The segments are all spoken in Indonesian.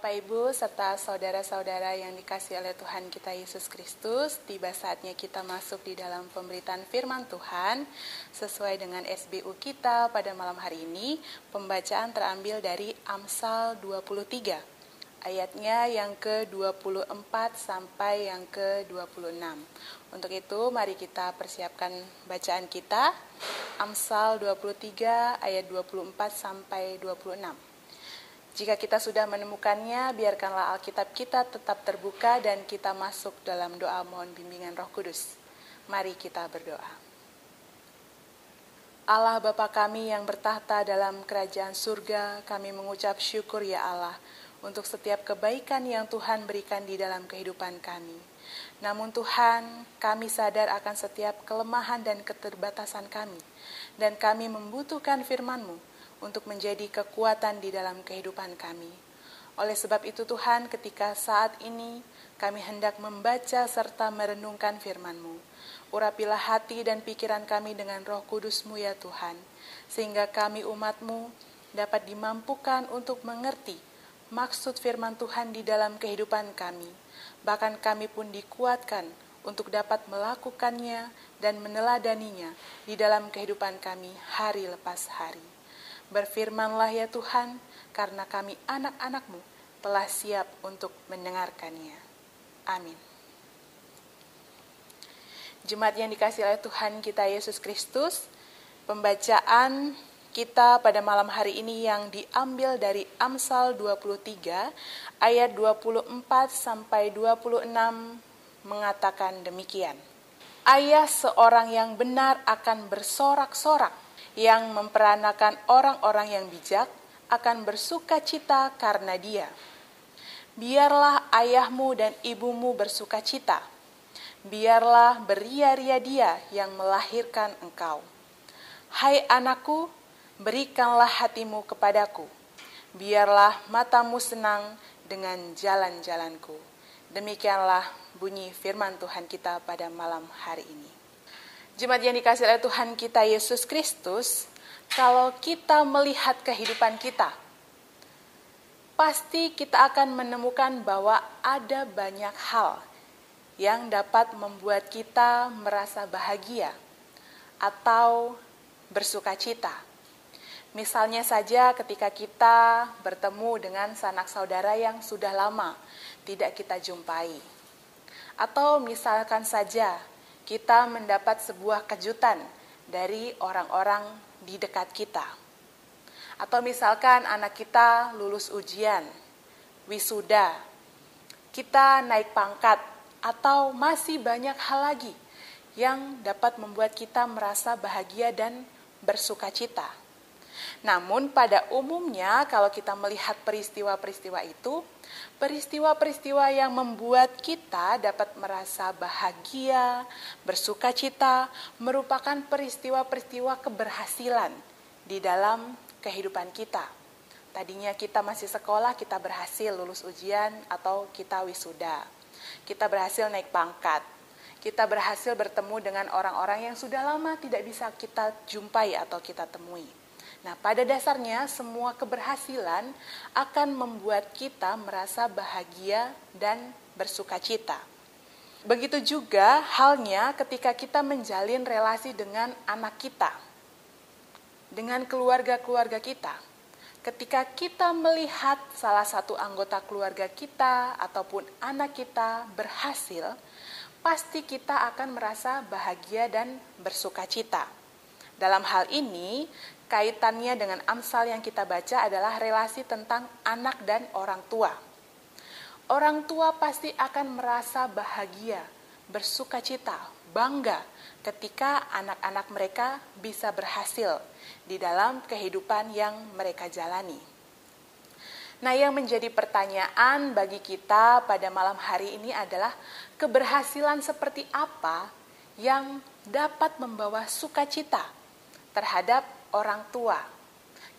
Bapak Ibu serta saudara-saudara yang dikasihi oleh Tuhan kita Yesus Kristus, tiba saatnya kita masuk di dalam pemberitaan firman Tuhan sesuai dengan SBU kita pada malam hari ini. Pembacaan terambil dari Amsal 23, ayatnya yang ke-24 sampai yang ke-26. Untuk itu mari kita persiapkan bacaan kita, Amsal 23 ayat 24 sampai 26. Jika kita sudah menemukannya, biarkanlah Alkitab kita tetap terbuka dan kita masuk dalam doa mohon bimbingan Roh Kudus. Mari kita berdoa. Allah Bapa kami yang bertahta dalam kerajaan surga, kami mengucap syukur ya Allah untuk setiap kebaikan yang Tuhan berikan di dalam kehidupan kami. Namun Tuhan, kami sadar akan setiap kelemahan dan keterbatasan kami, dan kami membutuhkan firman-Mu untuk menjadi kekuatan di dalam kehidupan kami. Oleh sebab itu Tuhan, ketika saat ini kami hendak membaca serta merenungkan firman-Mu, urapilah hati dan pikiran kami dengan Roh Kudus-Mu ya Tuhan, sehingga kami umat-Mu dapat dimampukan untuk mengerti maksud firman Tuhan di dalam kehidupan kami. Bahkan kami pun dikuatkan untuk dapat melakukannya dan meneladaninya di dalam kehidupan kami hari lepas hari. Berfirmanlah ya Tuhan, karena kami anak-anak-Mu telah siap untuk mendengarkannya. Amin. Jemaat yang dikasihi oleh Tuhan kita Yesus Kristus, pembacaan kita pada malam hari ini yang diambil dari Amsal 23 ayat 24 sampai 26 mengatakan demikian. Ayah seorang yang benar akan bersorak-sorak, yang memperanakan orang-orang yang bijak akan bersuka cita karena dia. Biarlah ayahmu dan ibumu bersuka cita. Biarlah beria-ria dia yang melahirkan engkau. Hai anakku, berikanlah hatimu kepadaku. Biarlah matamu senang dengan jalan-jalanku. Demikianlah bunyi firman Tuhan kita pada malam hari ini. Jemaat yang dikasihi oleh Tuhan kita Yesus Kristus, kalau kita melihat kehidupan kita, pasti kita akan menemukan bahwa ada banyak hal yang dapat membuat kita merasa bahagia atau bersuka cita. Misalnya saja ketika kita bertemu dengan sanak saudara yang sudah lama tidak kita jumpai. Atau misalkan saja kita mendapat sebuah kejutan dari orang-orang di dekat kita. Atau misalkan anak kita lulus ujian, wisuda, kita naik pangkat, atau masih banyak hal lagi yang dapat membuat kita merasa bahagia dan bersuka cita. Namun pada umumnya kalau kita melihat peristiwa-peristiwa itu, peristiwa-peristiwa yang membuat kita dapat merasa bahagia, bersuka cita, merupakan peristiwa-peristiwa keberhasilan di dalam kehidupan kita. Tadinya kita masih sekolah, kita berhasil lulus ujian atau kita wisuda. Kita berhasil naik pangkat. Kita berhasil bertemu dengan orang-orang yang sudah lama tidak bisa kita jumpai atau kita temui. Nah, pada dasarnya semua keberhasilan akan membuat kita merasa bahagia dan bersuka cita. Begitu juga halnya ketika kita menjalin relasi dengan anak kita, dengan keluarga-keluarga kita. Ketika kita melihat salah satu anggota keluarga kita ataupun anak kita berhasil, pasti kita akan merasa bahagia dan bersuka cita. Dalam hal ini, kaitannya dengan Amsal yang kita baca adalah relasi tentang anak dan orang tua. Orang tua pasti akan merasa bahagia, bersuka cita, bangga ketika anak-anak mereka bisa berhasil di dalam kehidupan yang mereka jalani. Nah, yang menjadi pertanyaan bagi kita pada malam hari ini adalah keberhasilan seperti apa yang dapat membawa sukacita terhadap orang tua.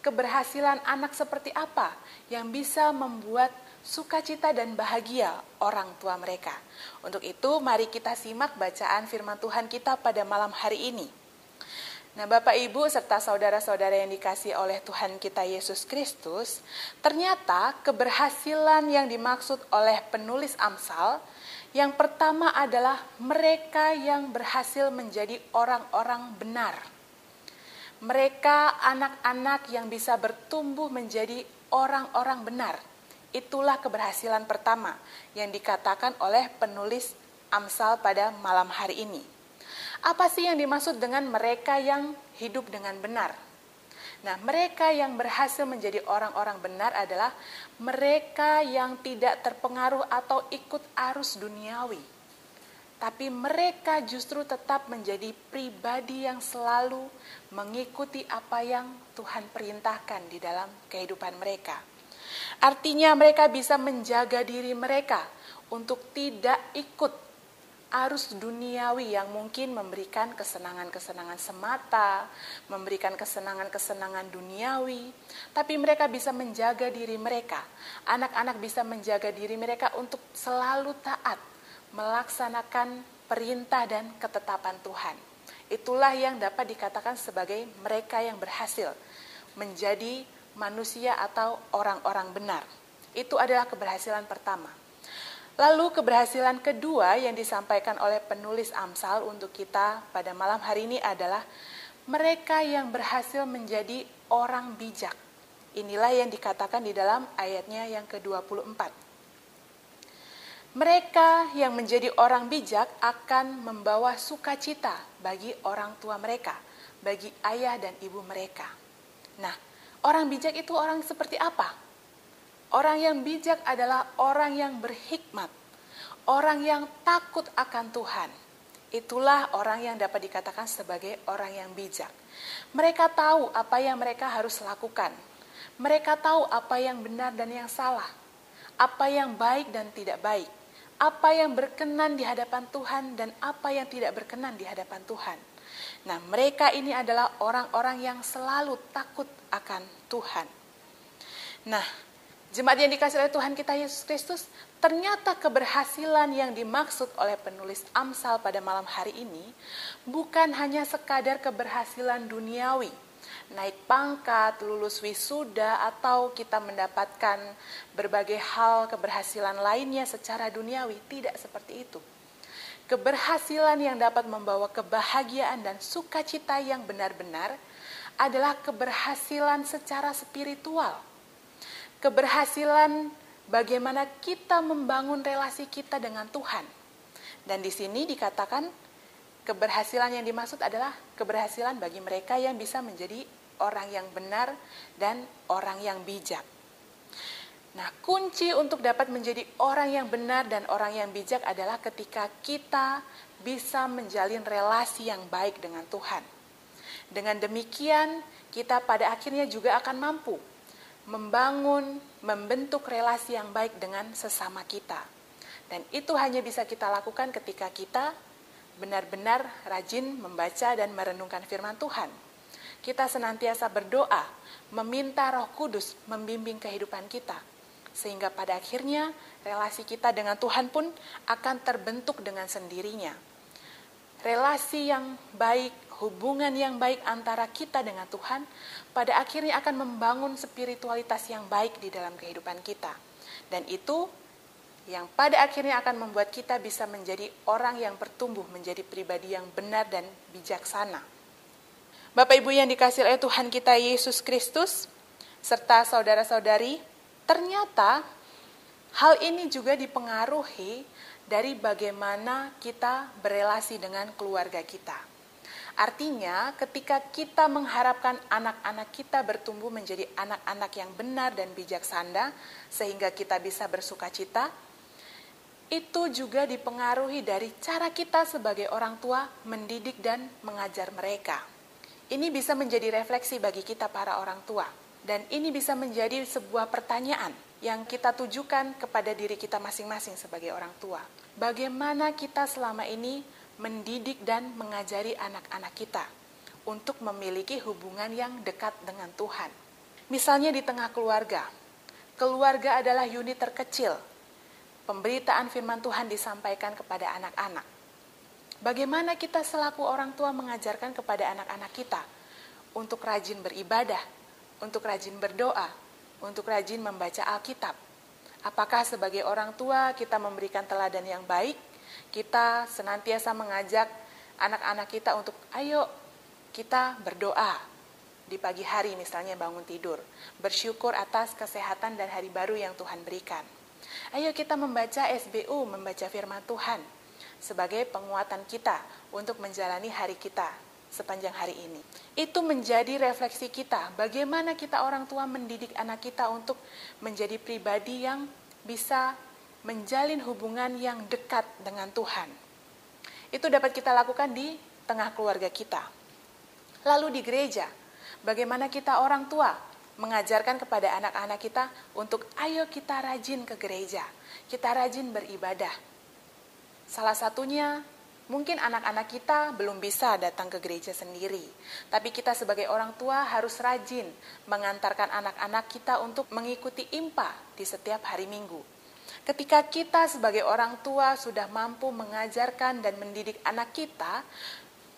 Keberhasilan anak seperti apa yang bisa membuat sukacita dan bahagia orang tua mereka. Untuk itu, mari kita simak bacaan firman Tuhan kita pada malam hari ini. Nah, Bapak Ibu serta saudara-saudara yang dikasihi oleh Tuhan kita Yesus Kristus, ternyata keberhasilan yang dimaksud oleh penulis Amsal, yang pertama adalah mereka yang berhasil menjadi orang-orang benar. Mereka anak-anak yang bisa bertumbuh menjadi orang-orang benar. Itulah keberhasilan pertama yang dikatakan oleh penulis Amsal pada malam hari ini. Apa sih yang dimaksud dengan mereka yang hidup dengan benar? Nah, mereka yang berhasil menjadi orang-orang benar adalah mereka yang tidak terpengaruh atau ikut arus duniawi. Tapi mereka justru tetap menjadi pribadi yang selalu mengikuti apa yang Tuhan perintahkan di dalam kehidupan mereka. Artinya mereka bisa menjaga diri mereka untuk tidak ikut arus duniawi yang mungkin memberikan kesenangan-kesenangan semata, memberikan kesenangan-kesenangan duniawi, tapi mereka bisa menjaga diri mereka. Anak-anak bisa menjaga diri mereka untuk selalu taat, melaksanakan perintah dan ketetapan Tuhan. Itulah yang dapat dikatakan sebagai mereka yang berhasil menjadi manusia atau orang-orang benar. Itu adalah keberhasilan pertama. Lalu keberhasilan kedua yang disampaikan oleh penulis Amsal untuk kita pada malam hari ini adalah mereka yang berhasil menjadi orang bijak. Inilah yang dikatakan di dalam ayatnya yang ke-24. Mereka yang menjadi orang bijak akan membawa sukacita bagi orang tua mereka, bagi ayah dan ibu mereka. Nah, orang bijak itu orang seperti apa? Orang yang bijak adalah orang yang berhikmat, orang yang takut akan Tuhan. Itulah orang yang dapat dikatakan sebagai orang yang bijak. Mereka tahu apa yang mereka harus lakukan. Mereka tahu apa yang benar dan yang salah, apa yang baik dan tidak baik, apa yang berkenan di hadapan Tuhan dan apa yang tidak berkenan di hadapan Tuhan. Nah, mereka ini adalah orang-orang yang selalu takut akan Tuhan. Nah, jemaat yang dikasihi oleh Tuhan kita Yesus Kristus, ternyata keberhasilan yang dimaksud oleh penulis Amsal pada malam hari ini bukan hanya sekadar keberhasilan duniawi, naik pangkat, lulus wisuda, atau kita mendapatkan berbagai hal keberhasilan lainnya secara duniawi. Tidak seperti itu. Keberhasilan yang dapat membawa kebahagiaan dan sukacita yang benar-benar adalah keberhasilan secara spiritual. Keberhasilan bagaimana kita membangun relasi kita dengan Tuhan. Dan di sini dikatakan keberhasilan yang dimaksud adalah keberhasilan bagi mereka yang bisa menjadi orang yang benar dan orang yang bijak. Nah, kunci untuk dapat menjadi orang yang benar dan orang yang bijak adalah ketika kita bisa menjalin relasi yang baik dengan Tuhan. Dengan demikian, kita pada akhirnya juga akan mampu membentuk relasi yang baik dengan sesama kita. Dan itu hanya bisa kita lakukan ketika kita benar-benar rajin membaca dan merenungkan firman Tuhan. Kita senantiasa berdoa, meminta Roh Kudus membimbing kehidupan kita. Sehingga pada akhirnya relasi kita dengan Tuhan pun akan terbentuk dengan sendirinya. Relasi yang baik, hubungan yang baik antara kita dengan Tuhan pada akhirnya akan membangun spiritualitas yang baik di dalam kehidupan kita. Dan itu yang pada akhirnya akan membuat kita bisa menjadi orang yang bertumbuh menjadi pribadi yang benar dan bijaksana. Bapak Ibu yang dikasihi oleh Tuhan kita Yesus Kristus serta saudara-saudari, ternyata hal ini juga dipengaruhi dari bagaimana kita berelasi dengan keluarga kita. Artinya, ketika kita mengharapkan anak-anak kita bertumbuh menjadi anak-anak yang benar dan bijaksana, sehingga kita bisa bersukacita, itu juga dipengaruhi dari cara kita sebagai orang tua mendidik dan mengajar mereka. Ini bisa menjadi refleksi bagi kita para orang tua. Dan ini bisa menjadi sebuah pertanyaan yang kita tujukan kepada diri kita masing-masing sebagai orang tua. Bagaimana kita selama ini mendidik dan mengajari anak-anak kita untuk memiliki hubungan yang dekat dengan Tuhan. Misalnya di tengah keluarga. Keluarga adalah unit terkecil. Pemberitaan firman Tuhan disampaikan kepada anak-anak. Bagaimana kita selaku orang tua mengajarkan kepada anak-anak kita untuk rajin beribadah, untuk rajin berdoa, untuk rajin membaca Alkitab? Apakah sebagai orang tua kita memberikan teladan yang baik? Kita senantiasa mengajak anak-anak kita untuk ayo kita berdoa di pagi hari, misalnya bangun tidur, bersyukur atas kesehatan dan hari baru yang Tuhan berikan. Ayo kita membaca SBU, membaca firman Tuhan sebagai penguatan kita untuk menjalani hari kita sepanjang hari ini. Itu menjadi refleksi kita, bagaimana kita orang tua mendidik anak kita untuk menjadi pribadi yang bisa menjalin hubungan yang dekat dengan Tuhan. Itu dapat kita lakukan di tengah keluarga kita. Lalu di gereja, bagaimana kita orang tua mengajarkan kepada anak-anak kita untuk ayo kita rajin ke gereja, kita rajin beribadah. Salah satunya, mungkin anak-anak kita belum bisa datang ke gereja sendiri, tapi kita sebagai orang tua harus rajin mengantarkan anak-anak kita untuk mengikuti IMPA di setiap hari Minggu. Ketika kita sebagai orang tua sudah mampu mengajarkan dan mendidik anak kita,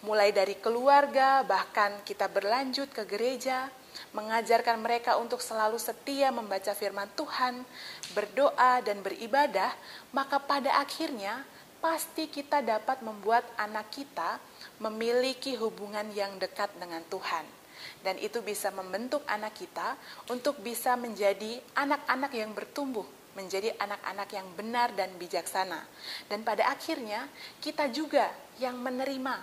mulai dari keluarga, bahkan kita berlanjut ke gereja, mengajarkan mereka untuk selalu setia membaca firman Tuhan, berdoa dan beribadah, maka pada akhirnya pasti kita dapat membuat anak kita memiliki hubungan yang dekat dengan Tuhan. Dan itu bisa membentuk anak kita untuk bisa menjadi anak-anak yang bertumbuh, menjadi anak-anak yang benar dan bijaksana. Dan pada akhirnya kita juga yang menerima,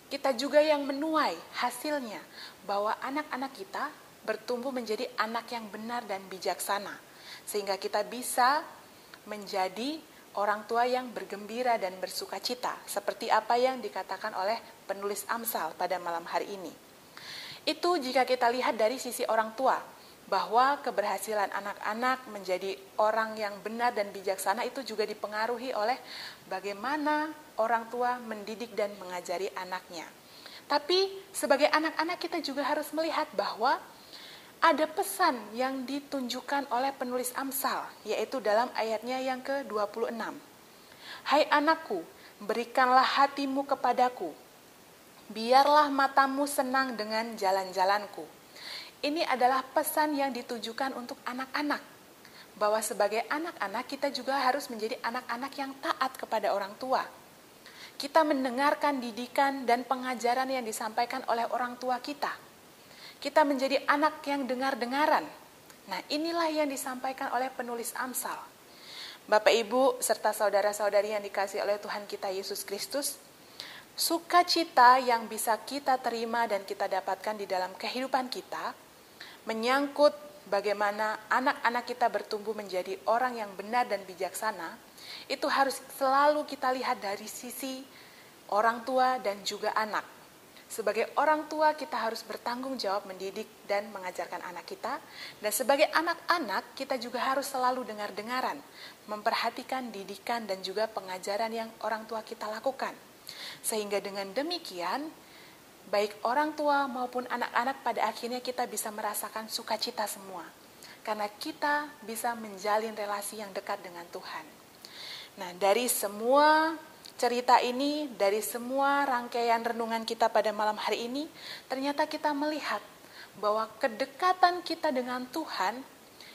kita juga yang menuai hasilnya, bahwa anak-anak kita bertumbuh menjadi anak yang benar dan bijaksana. Sehingga kita bisa menjadi orang tua yang bergembira dan bersuka cita, seperti apa yang dikatakan oleh penulis Amsal pada malam hari ini. Itu jika kita lihat dari sisi orang tua, bahwa keberhasilan anak-anak menjadi orang yang benar dan bijaksana itu juga dipengaruhi oleh bagaimana orang tua mendidik dan mengajari anaknya. Tapi sebagai anak-anak kita juga harus melihat bahwa ada pesan yang ditunjukkan oleh penulis Amsal, yaitu dalam ayatnya yang ke-26. Hai anakku, berikanlah hatimu kepadaku, biarlah matamu senang dengan jalan-jalanku. Ini adalah pesan yang ditujukan untuk anak-anak, bahwa sebagai anak-anak kita juga harus menjadi anak-anak yang taat kepada orang tua. Kita mendengarkan didikan dan pengajaran yang disampaikan oleh orang tua kita. Kita menjadi anak yang dengar-dengaran. Nah, inilah yang disampaikan oleh penulis Amsal. Bapak, Ibu, serta saudara-saudari yang dikasihi oleh Tuhan kita Yesus Kristus, sukacita yang bisa kita terima dan kita dapatkan di dalam kehidupan kita menyangkut bagaimana anak-anak kita bertumbuh menjadi orang yang benar dan bijaksana, itu harus selalu kita lihat dari sisi orang tua dan juga anak. Sebagai orang tua kita harus bertanggung jawab mendidik dan mengajarkan anak kita, dan sebagai anak-anak kita juga harus selalu dengar-dengaran, memperhatikan didikan dan juga pengajaran yang orang tua kita lakukan. Sehingga dengan demikian, baik orang tua maupun anak-anak pada akhirnya kita bisa merasakan sukacita semua. Karena kita bisa menjalin relasi yang dekat dengan Tuhan. Nah, dari semua cerita ini, dari semua rangkaian renungan kita pada malam hari ini, ternyata kita melihat bahwa kedekatan kita dengan Tuhan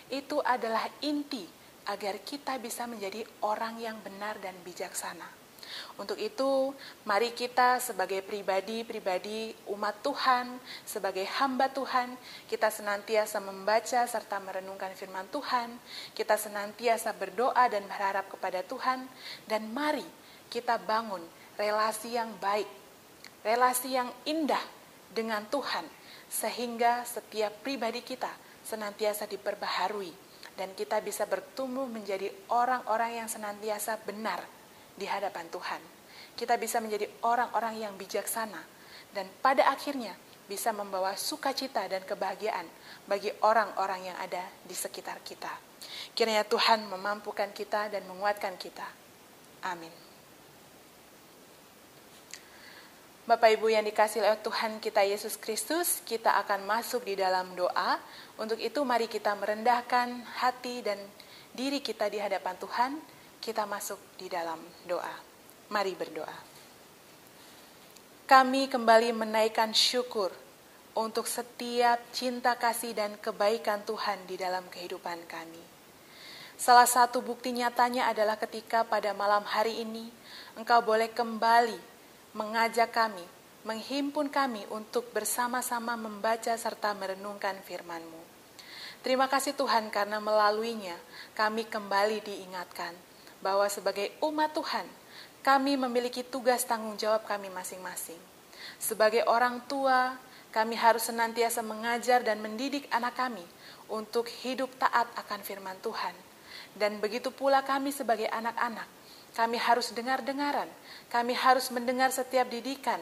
itu adalah inti agar kita bisa menjadi orang yang benar dan bijaksana. Untuk itu, mari kita sebagai pribadi-pribadi umat Tuhan, sebagai hamba Tuhan, kita senantiasa membaca serta merenungkan firman Tuhan, kita senantiasa berdoa dan berharap kepada Tuhan, dan mari kita bangun relasi yang baik, relasi yang indah dengan Tuhan, sehingga setiap pribadi kita senantiasa diperbaharui, dan kita bisa bertumbuh menjadi orang-orang yang senantiasa benar di hadapan Tuhan. Kita bisa menjadi orang-orang yang bijaksana dan pada akhirnya bisa membawa sukacita dan kebahagiaan bagi orang-orang yang ada di sekitar kita. Kiranya Tuhan memampukan kita dan menguatkan kita. Amin. Bapak Ibu yang dikasihi oleh Tuhan kita Yesus Kristus, kita akan masuk di dalam doa. Untuk itu mari kita merendahkan hati dan diri kita di hadapan Tuhan. Kita masuk di dalam doa. Mari berdoa. kami kembali menaikkan syukur untuk setiap cinta kasih dan kebaikan Tuhan di dalam kehidupan kami. Salah satu bukti nyatanya adalah ketika pada malam hari ini Engkau boleh kembali mengajak kami, menghimpun kami untuk bersama-sama membaca serta merenungkan firman-Mu. Terima kasih Tuhan karena melaluinya kami kembali diingatkan bahwa sebagai umat Tuhan, kami memiliki tugas tanggung jawab kami masing-masing. Sebagai orang tua, kami harus senantiasa mengajar dan mendidik anak kami untuk hidup taat akan firman Tuhan. Dan begitu pula kami sebagai anak-anak, kami harus dengar-dengaran, kami harus mendengar setiap didikan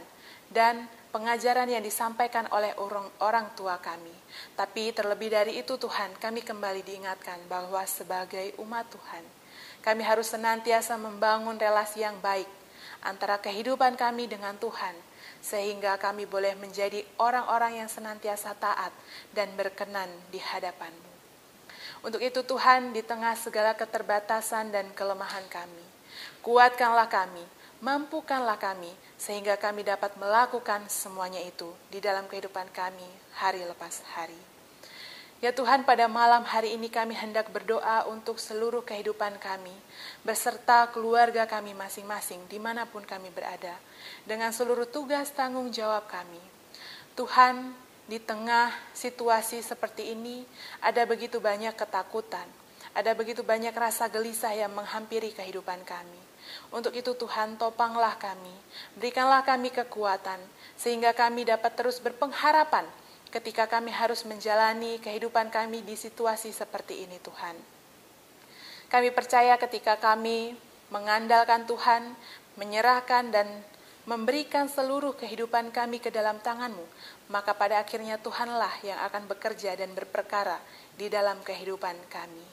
dan pengajaran yang disampaikan oleh orang tua kami. Tapi terlebih dari itu Tuhan, kami kembali diingatkan bahwa sebagai umat Tuhan, kami harus senantiasa membangun relasi yang baik antara kehidupan kami dengan Tuhan, sehingga kami boleh menjadi orang-orang yang senantiasa taat dan berkenan di hadapan-Mu. Untuk itu Tuhan, di tengah segala keterbatasan dan kelemahan kami, kuatkanlah kami, mampukanlah kami, sehingga kami dapat melakukan semuanya itu di dalam kehidupan kami hari lepas hari. Ya Tuhan, pada malam hari ini kami hendak berdoa untuk seluruh kehidupan kami, beserta keluarga kami masing-masing dimanapun kami berada, dengan seluruh tugas tanggung jawab kami. Tuhan, di tengah situasi seperti ini, ada begitu banyak ketakutan, ada begitu banyak rasa gelisah yang menghampiri kehidupan kami. Untuk itu Tuhan, topanglah kami, berikanlah kami kekuatan, sehingga kami dapat terus berpengharapan ketika kami harus menjalani kehidupan kami di situasi seperti ini Tuhan. Kami percaya ketika kami mengandalkan Tuhan, menyerahkan dan memberikan seluruh kehidupan kami ke dalam tangan-Mu, maka pada akhirnya Tuhanlah yang akan bekerja dan berperkara di dalam kehidupan kami.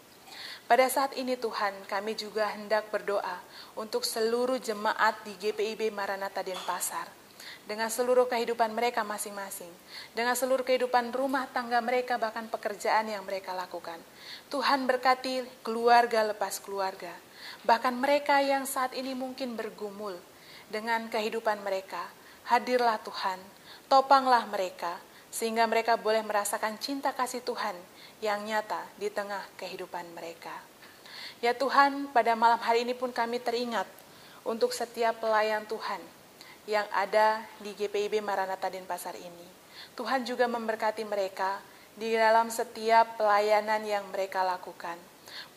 Pada saat ini Tuhan, kami juga hendak berdoa untuk seluruh jemaat di GPIB Maranatha Denpasar, dengan seluruh kehidupan mereka masing-masing, dengan seluruh kehidupan rumah tangga mereka, bahkan pekerjaan yang mereka lakukan. Tuhan berkati keluarga lepas keluarga, bahkan mereka yang saat ini mungkin bergumul dengan kehidupan mereka. Hadirlah Tuhan, topanglah mereka, sehingga mereka boleh merasakan cinta kasih Tuhan yang nyata di tengah kehidupan mereka. Ya Tuhan, pada malam hari ini pun kami teringat untuk setiap pelayan Tuhan yang ada di GPIB Maranatha Denpasar ini. Tuhan juga memberkati mereka di dalam setiap pelayanan yang mereka lakukan.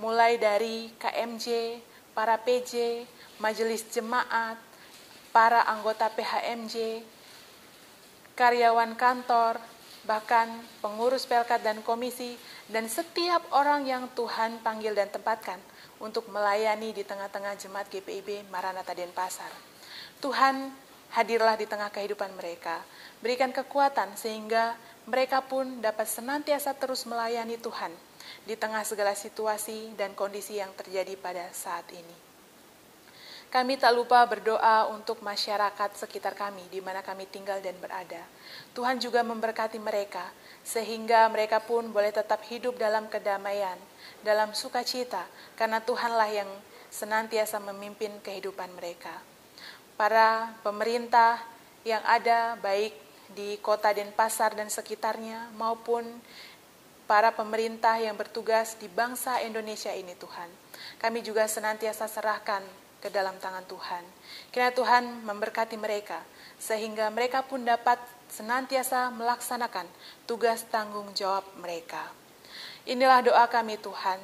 Mulai dari KMJ, para PJ, majelis jemaat, para anggota PHMJ, karyawan kantor, bahkan pengurus pelkat dan komisi, dan setiap orang yang Tuhan panggil dan tempatkan untuk melayani di tengah-tengah jemaat GPIB Maranatha Denpasar. Tuhan, hadirlah di tengah kehidupan mereka, berikan kekuatan sehingga mereka pun dapat senantiasa terus melayani Tuhan di tengah segala situasi dan kondisi yang terjadi pada saat ini. Kami tak lupa berdoa untuk masyarakat sekitar kami di mana kami tinggal dan berada. Tuhan juga memberkati mereka sehingga mereka pun boleh tetap hidup dalam kedamaian, dalam sukacita, karena Tuhanlah yang senantiasa memimpin kehidupan mereka. Para pemerintah yang ada baik di kota Denpasar dan sekitarnya maupun para pemerintah yang bertugas di bangsa Indonesia ini Tuhan, kami juga senantiasa serahkan ke dalam tangan Tuhan. Kiranya Tuhan memberkati mereka sehingga mereka pun dapat senantiasa melaksanakan tugas tanggung jawab mereka. Inilah doa kami Tuhan.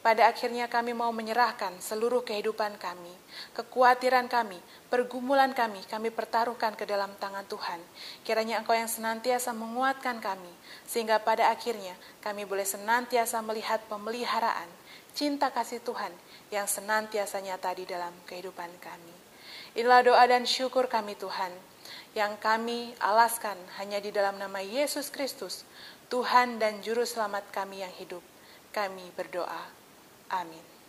Pada akhirnya kami mau menyerahkan seluruh kehidupan kami, kekhawatiran kami, pergumulan kami pertaruhkan ke dalam tangan Tuhan. Kiranya Engkau yang senantiasa menguatkan kami, sehingga pada akhirnya kami boleh senantiasa melihat pemeliharaan, cinta kasih Tuhan yang senantiasa nyata di dalam kehidupan kami. Inilah doa dan syukur kami Tuhan, yang kami alaskan hanya di dalam nama Yesus Kristus, Tuhan dan Juru Selamat kami yang hidup. Kami berdoa. Amin.